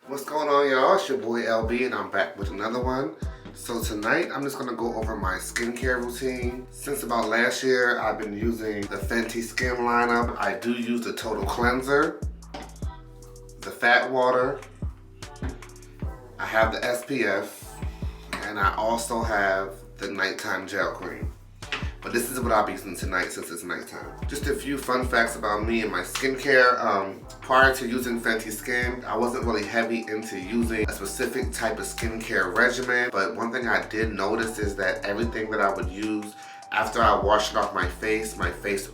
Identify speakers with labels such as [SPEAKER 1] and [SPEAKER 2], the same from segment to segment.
[SPEAKER 1] What's going on, y'all? It's your boy LB and I'm back with another one. So tonight I'm just gonna go over my skincare routine. Since about last year I've been using the Fenty skin lineup. I do use the Total Cleanser, the Fat Water, I have the SPF, and I also have the Nighttime Gel Cream. But this is what I'll be using tonight since it's nighttime. Just a few fun facts about me and my skincare. Prior to using Fenty Skin, I wasn't really heavy into using a specific type of skincare regimen. But one thing I did notice is that everything that I would use after I washed it off my face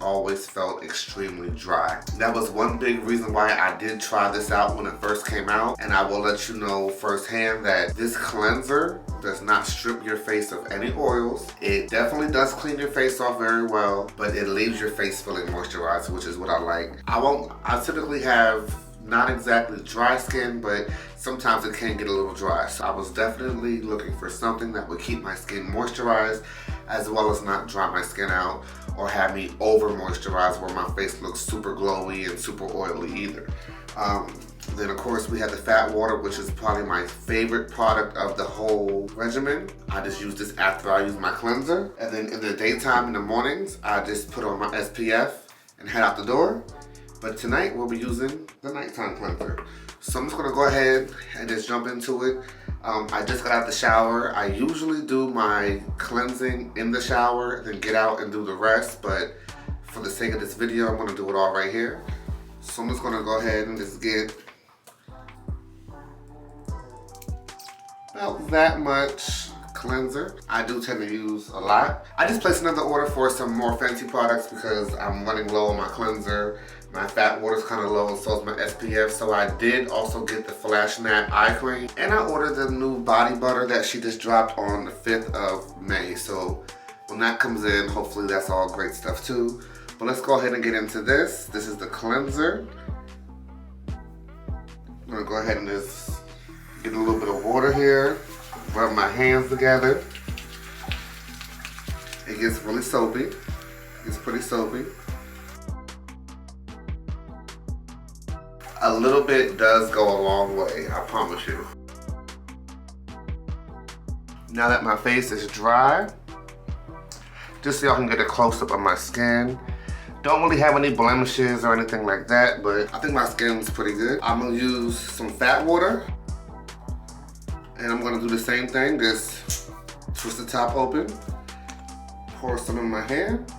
[SPEAKER 1] always felt extremely dry. That was one big reason why I did try this out when it first came out. And I will let you know firsthand that this cleanser does not strip your face of any oils. It definitely does clean your face off very well, but it leaves your face feeling moisturized, which is what I like. I typically have not exactly dry skin, but sometimes it can get a little dry. So I was definitely looking for something that would keep my skin moisturized as well as not dry my skin out or have me over moisturized where my face looks super glowy and super oily either. Then of course we have the Fat Water, which is probably my favorite product of the whole regimen. I just use this after I use my cleanser. And then in the daytime, in the mornings, I just put on my SPF and head out the door. But tonight we'll be using the nighttime cleanser. So I'm just gonna go ahead and just jump into it. I just got out the shower. I usually do my cleansing in the shower, then get out and do the rest. But for the sake of this video, I'm gonna do it all right here. So I'm just gonna go ahead and just get about that much cleanser. I do tend to use a lot. I just placed another order for some more Fenty products because I'm running low on my cleanser. My Fat Water's kind of low, and so is my SPF. So I did also get the Flash Nap Eye Cream. And I ordered the new body butter that she just dropped on the 5th of May. So when that comes in, hopefully that's all great stuff too. But let's go ahead and get into this. This is the cleanser. I'm gonna go ahead and just get a little bit of water here. Rub my hands together. It gets really soapy. It's pretty soapy. A little bit does go a long way, I promise you. Now that my face is dry, just so y'all can get a close-up of my skin. Don't really have any blemishes or anything like that, but I think my skin's pretty good. I'm gonna use some Fat Water. And I'm gonna do the same thing, just twist the top open, pour some in my hand.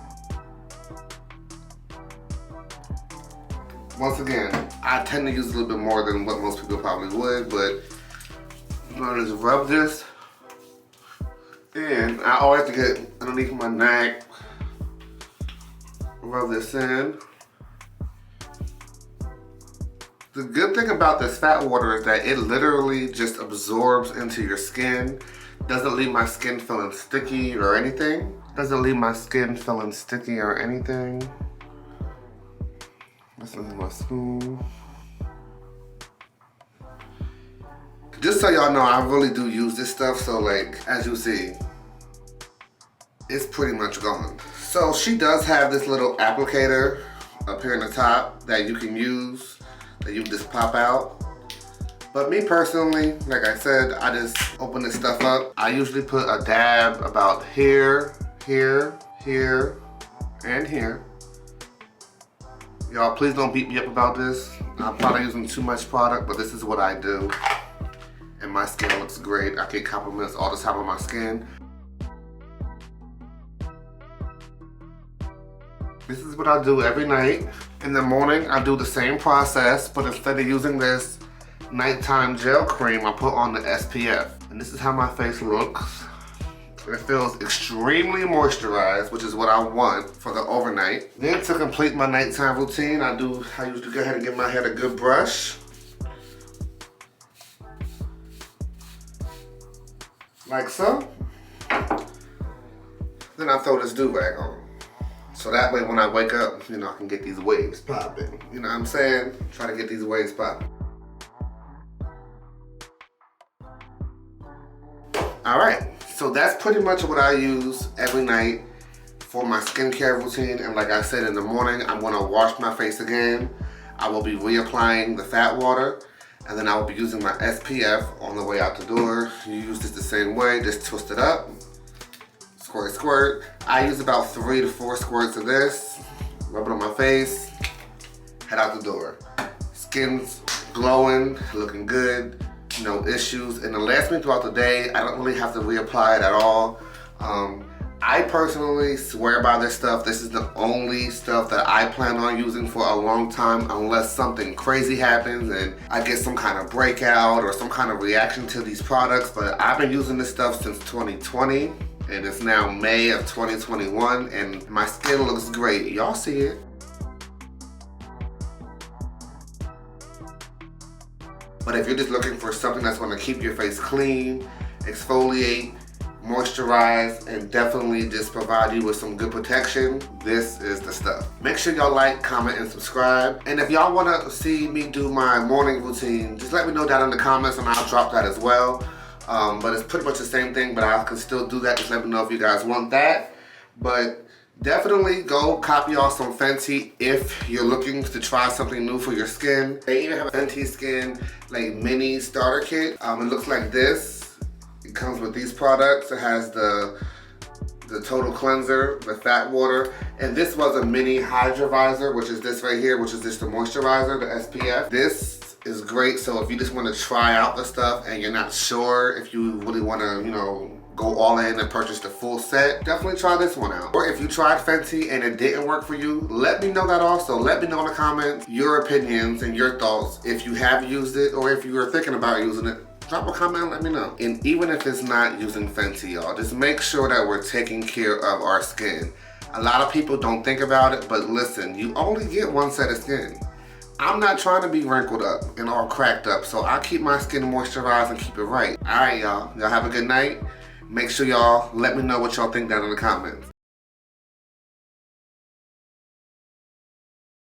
[SPEAKER 1] Once again, I tend to use a little bit more than what most people probably would, but I'm gonna just rub this. And I always have to get underneath my neck, rub this in. The good thing about this Fat Water is that it literally just absorbs into your skin. Doesn't leave my skin feeling sticky or anything. This is my spoon. Just so y'all know, I really do use this stuff. So like, as you see, it's pretty much gone. So she does have this little applicator up here in the top that you can use, that you just pop out. But me personally, like I said, I just open this stuff up. I usually put a dab about here, here, here, and here. Y'all, please don't beat me up about this. I'm probably using too much product, but this is what I do. And my skin looks great. I get compliments all the time on my skin. This is what I do every night. In the morning, I do the same process, but instead of using this nighttime gel cream, I put on the SPF. And this is how my face looks. It feels extremely moisturized, which is what I want for the overnight. Then to complete my nighttime routine, I usually go ahead and give my head a good brush. Like so. Then I throw this do-rag on. So that way when I wake up, you know, I can get these waves popping. You know what I'm saying? Try to get these waves popping. All right, so that's pretty much what I use every night for my skincare routine. And like I said, in the morning, I'm gonna wash my face again. I will be reapplying the Fat Water. And then I will be using my SPF on the way out the door. You use this the same way, just twist it up. Squirt, squirt. I use about 3 to 4 squirts of this. Rub it on my face, head out the door. Skin's glowing, looking good, no issues. And it lasts me throughout the day. I don't really have to reapply it at all. I personally swear by this stuff. This is the only stuff that I plan on using for a long time unless something crazy happens and I get some kind of breakout or some kind of reaction to these products. But I've been using this stuff since 2020 and it's now May of 2021 and my skin looks great. Y'all see it. But if you're just looking for something that's gonna keep your face clean, exfoliate, moisturize, and definitely just provide you with some good protection, this is the stuff. Make sure y'all like, comment, and subscribe. And if y'all wanna see me do my morning routine, just let me know down in the comments and I'll drop that as well. But it's pretty much the same thing, but I can still do that. Just let me know if you guys want that. But definitely go copy y'all some Fenty if you're looking to try something new for your skin. They even have a Fenty Skin like mini starter kit. It looks like this. It comes with these products. It has the total cleanser, the fat water, and this was a mini hydrovisor, which is this right here, which is just the moisturizer, the SPF. This is great, so if you just want to try out the stuff and you're not sure if you really want to, you know, go all in and purchase the full set, definitely try this one out. Or if you tried Fenty and it didn't work for you, let me know that also. Let me know in the comments your opinions and your thoughts. If you have used it or if you were thinking about using it, drop a comment and let me know. And even if it's not using Fenty, y'all, just make sure that we're taking care of our skin. A lot of people don't think about it, but listen, you only get one set of skin. I'm not trying to be wrinkled up and all cracked up, so I keep my skin moisturized and keep it right. All right, y'all. Y'all have a good night. Make sure y'all let me know what y'all think down in the comments.